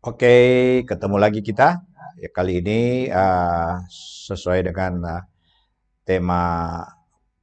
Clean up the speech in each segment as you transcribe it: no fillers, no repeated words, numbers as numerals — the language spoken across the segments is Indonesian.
Oke, ketemu lagi kita. Ya, kali ini sesuai dengan tema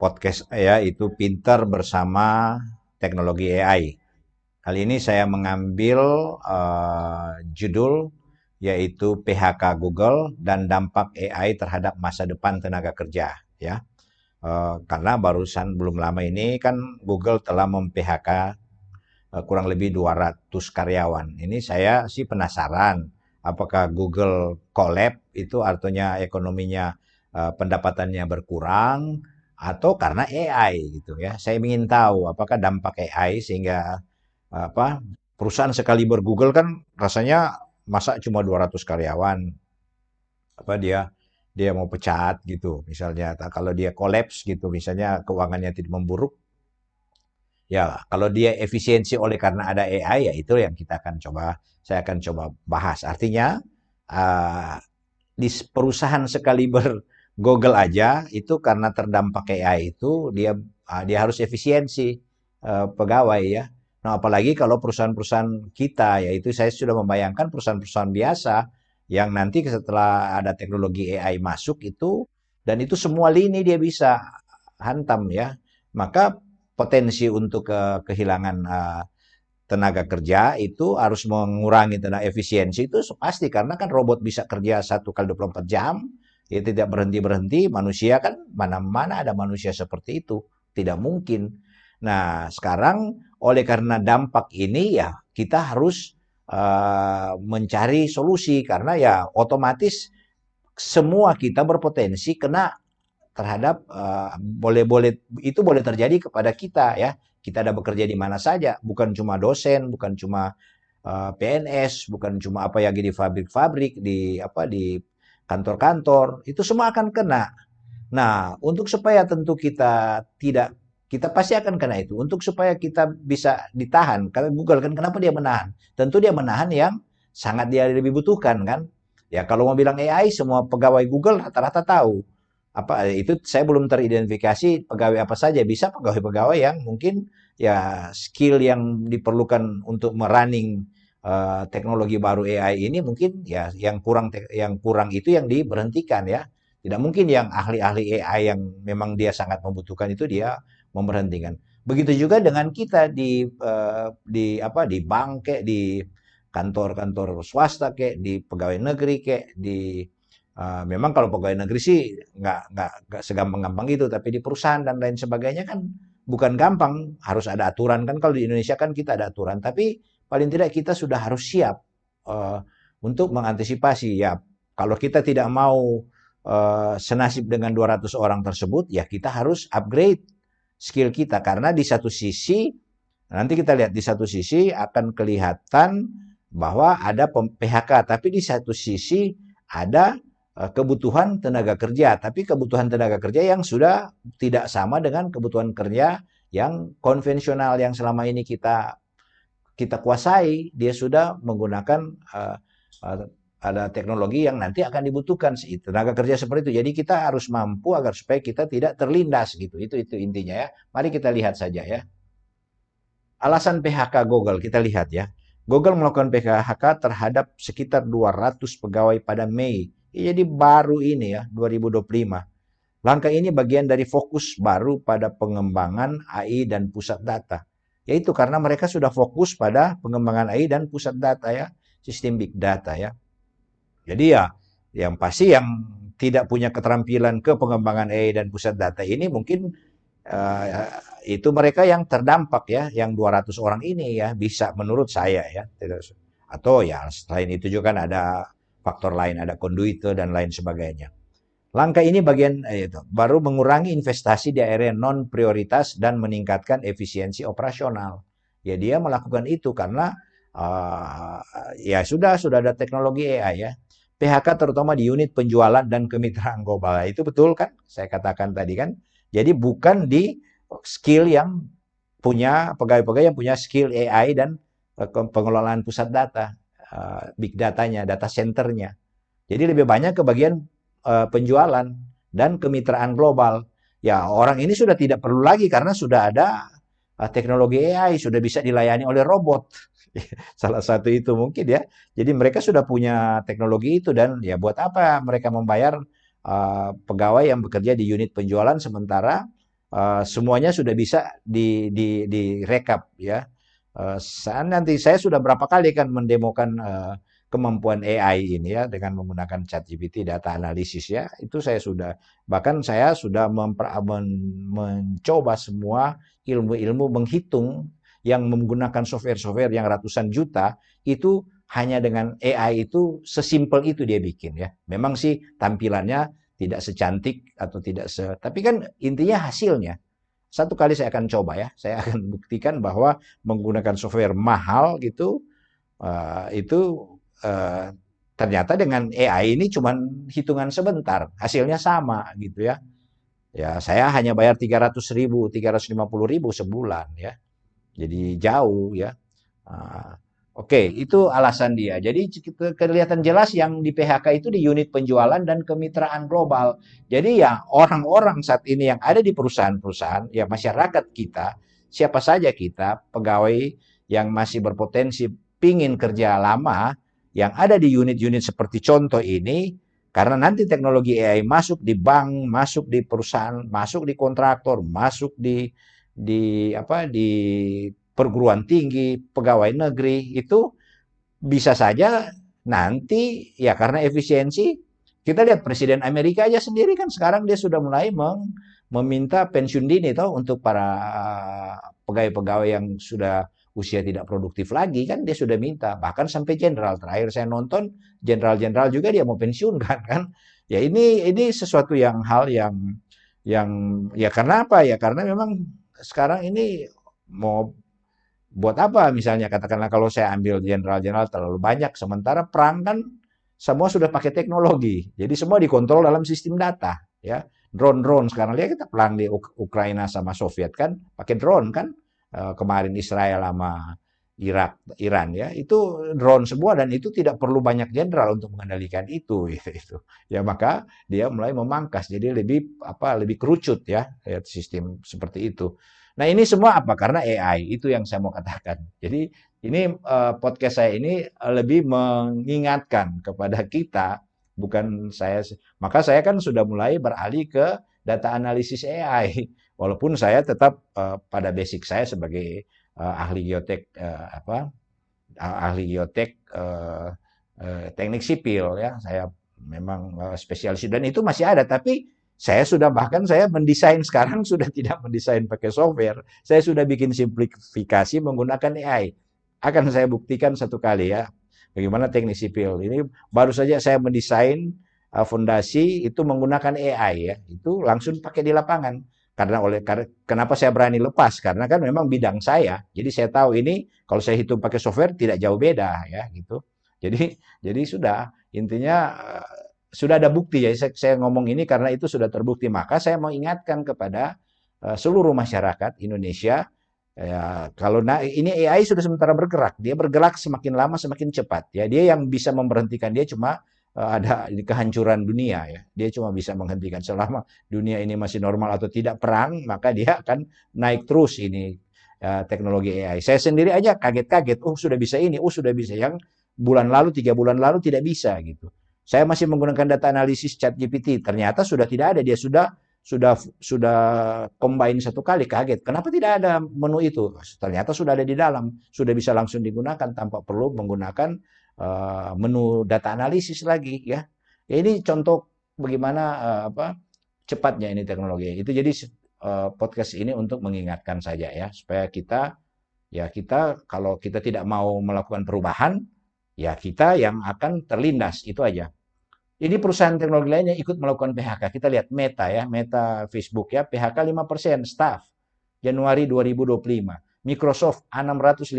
podcast saya itu pintar bersama teknologi AI. Kali ini saya mengambil judul yaitu PHK Google dan dampak AI terhadap masa depan tenaga kerja. Ya, karena barusan belum lama ini kan Google telah mem-PHK kurang lebih 200 karyawan. Ini saya sih penasaran, apakah Google collapse itu artinya ekonominya pendapatannya berkurang atau karena AI gitu ya. Saya ingin tahu apakah dampak AI sehingga apa perusahaan sekaliber Google kan rasanya masa cuma 200 karyawan apa dia mau pecat gitu misalnya kalau dia collapse gitu misalnya keuangannya tidak memburuk. Ya, kalau dia efisiensi oleh karena ada AI, ya itu yang saya akan coba bahas. Artinya, uh, di perusahaan sekaliber Google aja, itu karena terdampak AI itu, dia harus efisiensi pegawai ya. Nah, apalagi kalau perusahaan-perusahaan kita, yaitu saya sudah membayangkan perusahaan-perusahaan biasa, yang nanti setelah ada teknologi AI masuk itu, dan itu semua lini dia bisa hantam ya. Maka potensi untuk kehilangan tenaga kerja itu harus mengurangi tenaga efisiensi itu pasti karena kan robot bisa kerja 1 kali 24 jam ya tidak berhenti-berhenti manusia kan mana-mana ada manusia seperti itu tidak mungkin. Nah sekarang oleh karena dampak ini ya kita harus mencari solusi karena ya otomatis semua kita berpotensi kena terhadap boleh-boleh itu boleh terjadi kepada kita ya. Kita ada bekerja di mana saja, bukan cuma dosen, bukan cuma PNS, bukan cuma apa ya di pabrik-pabrik, di kantor-kantor, itu semua akan kena. Nah, untuk supaya tentu kita tidak kita pasti akan kena itu. Untuk supaya kita bisa ditahan, karena Google kan kenapa dia menahan? Tentu dia menahan yang sangat dia lebih butuhkan kan. Ya kalau mau bilang AI semua pegawai Google rata-rata tahu apa itu saya belum teridentifikasi pegawai apa saja bisa pegawai-pegawai yang mungkin ya skill yang diperlukan untuk merunning teknologi baru AI ini mungkin ya yang kurang itu yang diberhentikan ya tidak mungkin yang ahli-ahli AI yang memang dia sangat membutuhkan itu dia memberhentikan begitu juga dengan kita di bank kayak di kantor-kantor swasta kayak di pegawai negeri kayak di memang kalau pegawai negeri sih nggak segampang-gampang itu, tapi di perusahaan dan lain sebagainya kan bukan gampang, harus ada aturan kan kalau di Indonesia kan kita ada aturan, tapi paling tidak kita sudah harus siap uh, untuk mengantisipasi ya. Kalau kita tidak mau senasib dengan 200 orang tersebut, ya kita harus upgrade skill kita karena di satu sisi nanti kita lihat di satu sisi akan kelihatan bahwa ada PHK, tapi di satu sisi ada kebutuhan tenaga kerja, tapi kebutuhan tenaga kerja yang sudah tidak sama dengan kebutuhan kerja yang konvensional yang selama ini kita kita kuasai. Dia sudah menggunakan ada teknologi yang nanti akan dibutuhkan tenaga kerja seperti itu. Jadi kita harus mampu agar supaya kita tidak terlindas gitu. Itu intinya ya. Mari kita lihat saja ya. Alasan PHK Google kita lihat ya. Google melakukan PHK terhadap sekitar 200 pegawai pada Mei. Jadi baru ini ya, 2025. Langkah ini bagian dari fokus baru pada pengembangan AI dan pusat data. Yaitu karena mereka sudah fokus pada pengembangan AI dan pusat data ya, sistem big data ya. Jadi ya, yang pasti yang tidak punya keterampilan ke pengembangan AI dan pusat data ini mungkin uh, itu mereka yang terdampak ya, yang 200 orang ini ya, bisa menurut saya ya. Atau ya selain itu juga kan ada faktor lain, ada konduite dan lain sebagainya. Langkah ini bagian itu, baru mengurangi investasi di area non prioritas dan meningkatkan efisiensi operasional. Ya dia melakukan itu karena uh, ya sudah ada teknologi AI ya. PHK terutama di unit penjualan dan kemitraan global. Itu betul kan? Saya katakan tadi kan. Jadi bukan di skill yang punya pegawai-pegawai yang punya skill AI dan pengelolaan pusat data, big datanya, data centernya. Jadi lebih banyak ke bagian penjualan dan kemitraan global. Ya, orang ini sudah tidak perlu lagi karena sudah ada teknologi AI sudah bisa dilayani oleh robot. Salah satu itu mungkin ya. Jadi mereka sudah punya teknologi itu dan ya buat apa mereka membayar pegawai yang bekerja di unit penjualan sementara semuanya sudah bisa direkap ya. Nanti saya sudah berapa kali kan mendemokan kemampuan AI ini ya dengan menggunakan ChatGPT data analisis ya. Itu saya sudah bahkan saya sudah mencoba semua ilmu-ilmu menghitung yang menggunakan software-software yang ratusan juta itu hanya dengan AI itu sesimpel itu dia bikin ya. Memang sih tampilannya tidak secantik atau tidak tapi kan intinya hasilnya. Satu kali saya akan coba ya, saya akan buktikan bahwa menggunakan software mahal gitu itu uh, ternyata dengan AI ini cuman hitungan sebentar, hasilnya sama gitu ya. Ya, saya hanya bayar 300.000, 350.000 sebulan ya. Jadi jauh ya. Oke, itu alasan dia. Jadi kelihatan jelas yang di PHK itu di unit penjualan dan kemitraan global. Jadi ya orang-orang saat ini yang ada di perusahaan-perusahaan, ya masyarakat kita, siapa saja kita, pegawai yang masih berpotensi pingin kerja lama, yang ada di unit-unit seperti contoh ini, karena nanti teknologi AI masuk di bank, masuk di perusahaan, masuk di kontraktor, masuk di perguruan tinggi, pegawai negeri itu bisa saja nanti ya karena efisiensi kita lihat Presiden Amerika aja sendiri kan sekarang dia sudah mulai meminta pensiun dini toh untuk para pegawai-pegawai yang sudah usia tidak produktif lagi kan dia sudah minta bahkan sampai jenderal terakhir saya nonton jenderal-jenderal juga dia mau pensiun kan ya ini sesuatu yang hal yang ya karena apa ya karena memang sekarang ini mau buat apa misalnya katakanlah kalau saya ambil jenderal-jenderal terlalu banyak sementara perang kan semua sudah pakai teknologi jadi semua dikontrol dalam sistem data ya drone sekarang lihat kita perang di Ukraina sama Soviet kan pakai drone kan. Kemarin Israel sama Iran ya itu drone semua dan itu tidak perlu banyak jenderal untuk mengendalikan itu itu ya maka dia mulai memangkas jadi lebih kerucut ya sistem seperti itu. Nah ini semua apa karena AI itu yang saya mau katakan. Jadi ini podcast saya ini lebih mengingatkan kepada kita bukan saya maka saya kan sudah mulai beralih ke data analisis AI walaupun saya tetap pada basic saya sebagai ahli geotek ahli geotek teknik sipil ya saya memang spesialis dan itu masih ada tapi saya sudah bahkan saya mendesain sekarang sudah tidak mendesain pakai software saya sudah bikin simplifikasi menggunakan AI akan saya buktikan satu kali ya bagaimana teknik sipil ini baru saja saya mendesain fondasi itu menggunakan AI ya itu langsung pakai di lapangan karena kenapa saya berani lepas karena kan memang bidang saya jadi saya tahu ini kalau saya hitung pakai software tidak jauh beda ya gitu jadi sudah intinya sudah ada bukti ya saya ngomong ini karena itu sudah terbukti maka saya mau ingatkan kepada seluruh masyarakat Indonesia ya kalau ini AI sudah sementara bergerak dia bergerak semakin lama semakin cepat ya dia yang bisa memberhentikan dia cuma ada kehancuran dunia ya. Dia cuma bisa menghentikan selama dunia ini masih normal atau tidak perang, maka dia akan naik terus ini teknologi AI. Saya sendiri aja kaget-kaget, sudah bisa ini, sudah bisa yang bulan lalu 3 bulan lalu tidak bisa gitu. Saya masih menggunakan data analisis ChatGPT, ternyata sudah tidak ada, dia sudah combine satu kali kaget. Kenapa tidak ada menu itu? Ternyata sudah ada di dalam, sudah bisa langsung digunakan tanpa perlu menggunakan menu data analisis lagi ya. Ini contoh bagaimana cepatnya ini teknologi. Itu jadi podcast ini untuk mengingatkan saja ya supaya kita kalau kita tidak mau melakukan perubahan ya kita yang akan terlindas itu aja. Ini perusahaan teknologi lainnya ikut melakukan PHK. Kita lihat Meta ya, Meta Facebook ya, PHK 5% staff Januari 2025. Microsoft 650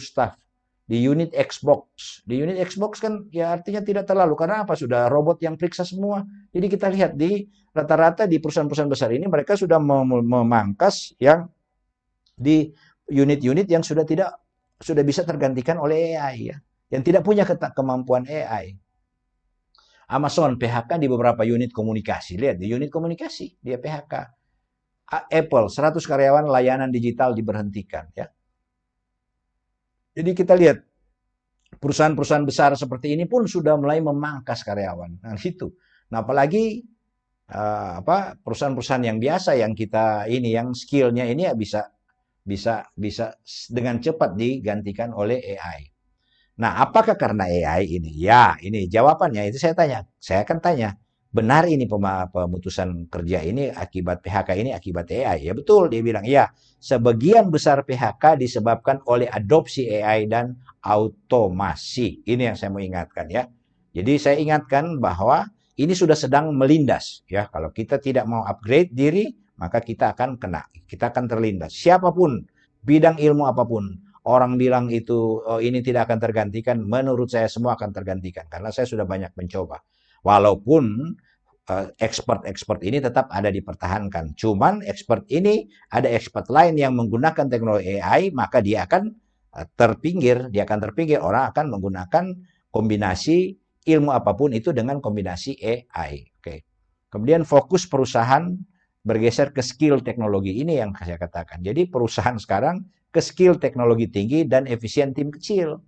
staff di unit Xbox. Di unit Xbox kan ya artinya tidak terlalu karena apa? Sudah robot yang periksa semua. Jadi kita lihat di rata-rata di perusahaan-perusahaan besar ini mereka sudah memangkas yang di unit-unit yang sudah bisa tergantikan oleh AI ya. Yang tidak punya kemampuan AI. Amazon PHK di beberapa unit komunikasi. Lihat di unit komunikasi dia PHK. Apple 100 karyawan layanan digital diberhentikan ya. Jadi kita lihat perusahaan-perusahaan besar seperti ini pun sudah mulai memangkas karyawan. Nah, itu. Nah, apalagi perusahaan-perusahaan yang biasa yang kita ini yang skillnya ini ya bisa dengan cepat digantikan oleh AI. Nah, apakah karena AI ini? Ya, ini jawabannya itu saya tanya. Saya akan tanya, benar ini pemutusan kerja ini akibat PHK ini akibat AI? Ya betul, dia bilang ya. Sebagian besar PHK disebabkan oleh adopsi AI dan automasi. Ini yang saya mau ingatkan ya. Jadi saya ingatkan bahwa ini sudah sedang melindas ya. Kalau kita tidak mau upgrade diri, maka kita akan kena, kita akan terlindas. Siapapun, bidang ilmu apapun, orang bilang itu oh, ini tidak akan tergantikan, menurut saya semua akan tergantikan karena saya sudah banyak mencoba. Walaupun expert ini tetap ada dipertahankan. Cuman expert ini ada expert lain yang menggunakan teknologi AI, maka dia akan terpinggir, orang akan menggunakan kombinasi ilmu apapun itu dengan kombinasi AI. Oke. Kemudian fokus perusahaan bergeser ke skill teknologi, ini yang saya katakan. Jadi perusahaan sekarang ke skill teknologi tinggi dan efisien tim kecil.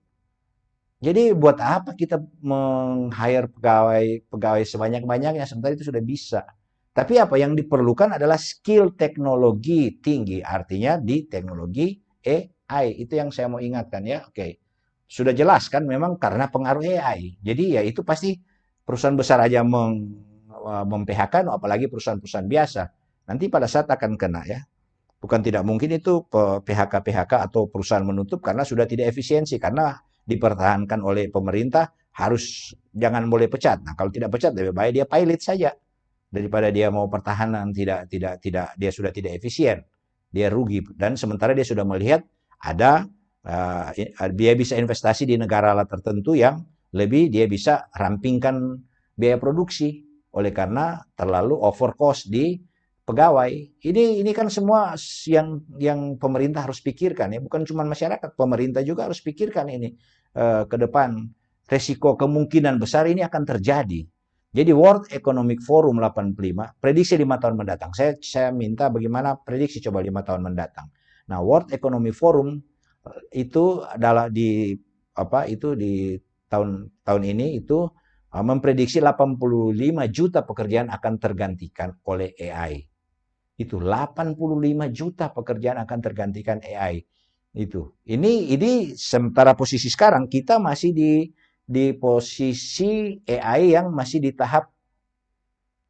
Jadi buat apa kita meng-hire pegawai sebanyak-banyaknya sementara itu sudah bisa. Tapi apa yang diperlukan adalah skill teknologi tinggi, artinya di teknologi AI. Itu yang saya mau ingatkan ya. Oke. Sudah jelas kan memang karena pengaruh AI. Jadi ya itu pasti perusahaan besar aja mem-PHK, apalagi perusahaan-perusahaan biasa. Nanti pada saat akan kena ya. Bukan tidak mungkin itu PHK atau perusahaan menutup karena sudah tidak efisiensi, karena dipertahankan oleh pemerintah harus jangan boleh pecat. Nah, kalau tidak pecat lebih baik dia pilot saja daripada dia mau pertahanan tidak dia sudah tidak efisien. Dia rugi dan sementara dia sudah melihat ada dia bisa investasi di negara tertentu yang lebih dia bisa rampingkan biaya produksi oleh karena terlalu over cost di pegawai. Ini kan semua yang pemerintah harus pikirkan ya, bukan cuma masyarakat, pemerintah juga harus pikirkan ini ke depan. Resiko kemungkinan besar ini akan terjadi. Jadi World Economic Forum 85 prediksi 5 tahun mendatang. Saya minta bagaimana prediksi coba 5 tahun mendatang. Nah, World Economic Forum itu adalah di tahun ini itu memprediksi 85 juta pekerjaan akan tergantikan oleh AI. Itu 85 juta pekerjaan akan tergantikan AI. Ini sementara posisi sekarang kita masih di posisi AI yang masih di tahap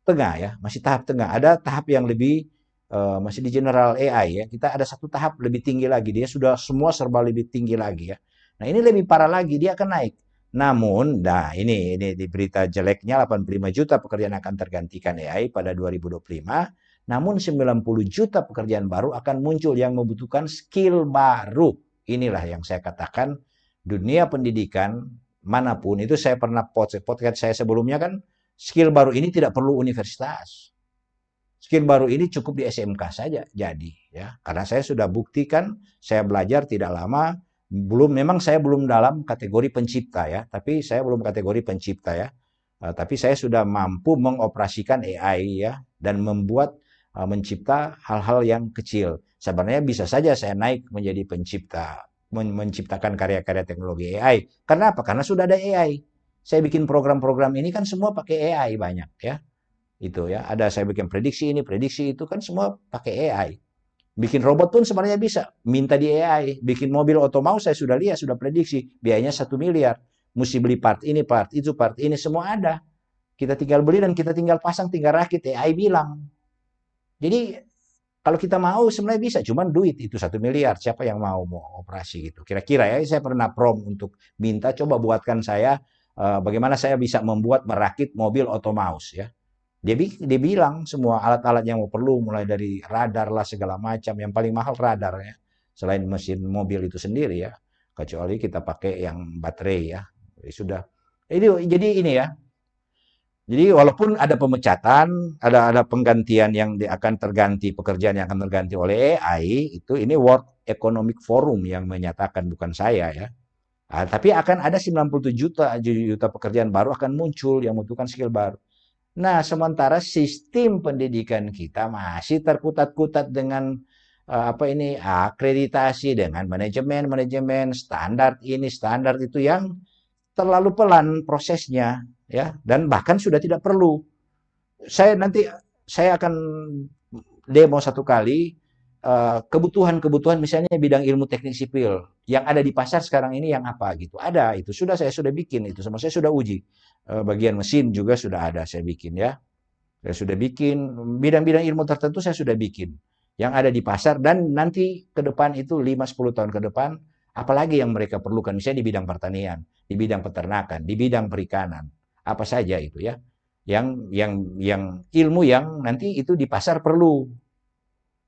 tengah ya, masih tahap tengah. Ada tahap yang lebih masih di general AI ya. Kita ada satu tahap lebih tinggi lagi. Dia sudah semua serba lebih tinggi lagi ya. Nah, ini lebih parah lagi, dia akan naik. Namun, nah ini di berita jeleknya 85 juta pekerjaan akan tergantikan AI pada 2025. Namun 90 juta pekerjaan baru akan muncul yang membutuhkan skill baru. Inilah yang saya katakan dunia pendidikan manapun itu saya pernah podcast saya sebelumnya kan skill baru ini tidak perlu universitas. Skill baru ini cukup di SMK saja jadi ya. Karena saya sudah buktikan saya belajar tidak lama memang saya belum dalam kategori pencipta ya, tapi saya belum kategori pencipta ya. Tapi saya sudah mampu mengoperasikan AI ya dan membuat mencipta hal-hal yang kecil. Sebenarnya bisa saja saya naik menjadi pencipta, menciptakan karya-karya teknologi AI. Karena apa? Karena sudah ada AI. Saya bikin program-program ini kan semua pakai AI banyak ya. Itu ya, ada saya bikin prediksi ini, prediksi itu kan semua pakai AI. Bikin robot pun sebenarnya bisa, minta di AI. Bikin mobil otomatis saya sudah lihat, sudah prediksi, biayanya 1 miliar. Mesti beli part ini, part itu, part ini, semua ada. Kita tinggal beli dan kita tinggal pasang, tinggal rakit, AI bilang. Jadi kalau kita mau sebenarnya bisa, cuman duit itu 1 miliar, siapa yang mau operasi gitu. Kira-kira ya, saya pernah prompt untuk minta, coba buatkan saya, bagaimana saya bisa merakit mobil otomatis ya. Dia bilang semua alat-alat yang perlu mulai dari radar lah segala macam, yang paling mahal radar ya, selain mesin mobil itu sendiri ya, kecuali kita pakai yang baterai ya. Sudah. Jadi ini ya. Jadi walaupun ada pemecatan, ada penggantian yang akan terganti, pekerjaan yang akan terganti oleh AI, ini World Economic Forum yang menyatakan, bukan saya ya. Tapi akan ada 97 juta pekerjaan baru akan muncul yang membutuhkan skill baru. Nah, sementara sistem pendidikan kita masih terkutat-kutat dengan apa ini akreditasi dengan manajemen standar ini standar itu yang terlalu pelan prosesnya ya dan bahkan sudah tidak perlu. Nanti saya akan demo satu kali kebutuhan-kebutuhan misalnya bidang ilmu teknik sipil yang ada di pasar sekarang ini yang apa gitu. Ada itu saya sudah bikin itu sama saya sudah uji. Bagian mesin juga sudah ada saya bikin ya. Saya sudah bikin bidang-bidang ilmu tertentu saya sudah bikin yang ada di pasar dan nanti ke depan itu 5-10 tahun ke depan apalagi yang mereka perlukan misalnya di bidang pertanian, di bidang peternakan, di bidang perikanan, apa saja itu ya. Yang ilmu yang nanti itu di pasar perlu.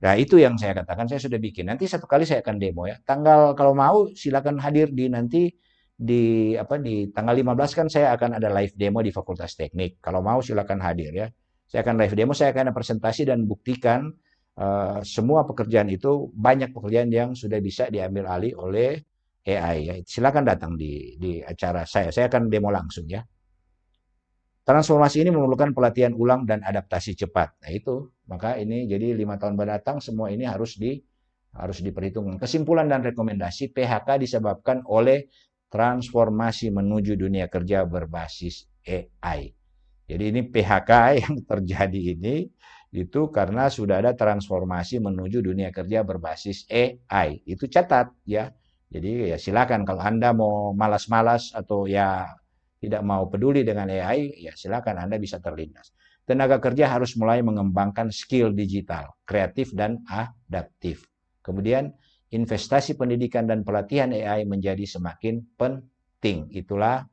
Nah, itu yang saya katakan saya sudah bikin. Nanti satu kali saya akan demo ya. Tanggal kalau mau silakan hadir di nanti di tanggal 15 kan saya akan ada live demo di Fakultas Teknik. Kalau mau silakan hadir ya. Saya akan live demo, saya akan presentasi dan buktikan semua pekerjaan itu banyak pekerjaan yang sudah bisa diambil alih oleh AI ya. Silakan datang di acara saya. Saya akan demo langsung ya. Transformasi ini memerlukan pelatihan ulang dan adaptasi cepat. Nah itu, maka ini jadi 5 tahun mendatang semua ini harus diperhitungkan. Kesimpulan dan rekomendasi PHK disebabkan oleh transformasi menuju dunia kerja berbasis AI. Jadi ini PHK yang terjadi ini itu karena sudah ada transformasi menuju dunia kerja berbasis AI. Itu catat ya. Jadi ya silakan kalau Anda mau malas-malas atau ya tidak mau peduli dengan AI, ya silakan Anda bisa terlintas. Tenaga kerja harus mulai mengembangkan skill digital, kreatif dan adaptif. Kemudian investasi pendidikan dan pelatihan AI menjadi semakin penting. Itulah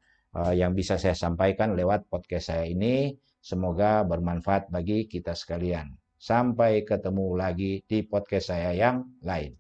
yang bisa saya sampaikan lewat podcast saya ini. Semoga bermanfaat bagi kita sekalian. Sampai ketemu lagi di podcast saya yang lain.